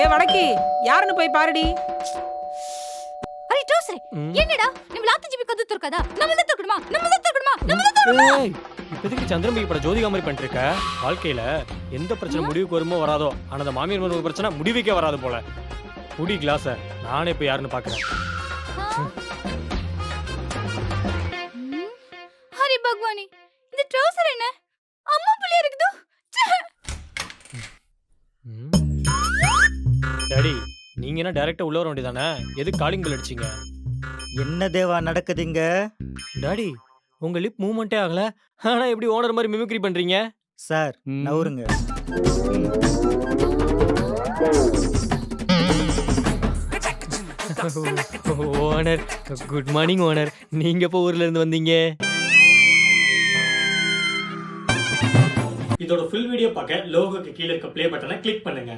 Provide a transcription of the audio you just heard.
ஏ வடக்கி யாருன்னு போய் பாருடி. ಅರೆ ಟೋಸ್ರೆ ಏನடா ನಿಮ್ ಲಾತಿ ಜಿಬಿ ಕದ್ದು ತುರ್ಕದಾ ನಮ್ಮದ ತುರ್ಕಡமா ஏய் இப்போதைக்கு சந்திரமுகி பட ஜோதிகா மாதிரி பண்ணிட்டு இருக்க. வாழ்க்கையில எந்த பிரச்சனை முடிவுக்கு வருமோ வராதோ, ஆனா அந்த மாமியார் மருமக பிரச்சனை முடிவுக்கே வராது போல. குடி கிளாஸ நானே இப்ப யாருன்னு பாக்குறேன். ಅರೆ ಭಗವಾನಿ இந்த ட்ரவுசர் என்ன அம்மா புள்ளியா இருக்குது. டாடி நீங்க என்ன டைரக்டா உள்ள வர வேண்டியதானே? எதுக்கு காலிங் பெல் அடிச்சீங்க? என்ன தேவா நடக்குதுங்க? டாடி உங்க லிப் மூவ்மெண்டே ஆகல, ஆனா எப்படி ஓனர் மாதிரி மிமிக்ரி பண்றீங்க? சார் நவுருங்க. Owner good morning owner. நீங்க எப்போ ஊர்ல இருந்து வந்தீங்க? இதோட ஃபுல் வீடியோ பார்க்க லோகோக்கு கீழே இருக்க ப்ளே பட்டனை கிளிக் பண்ணுங்க.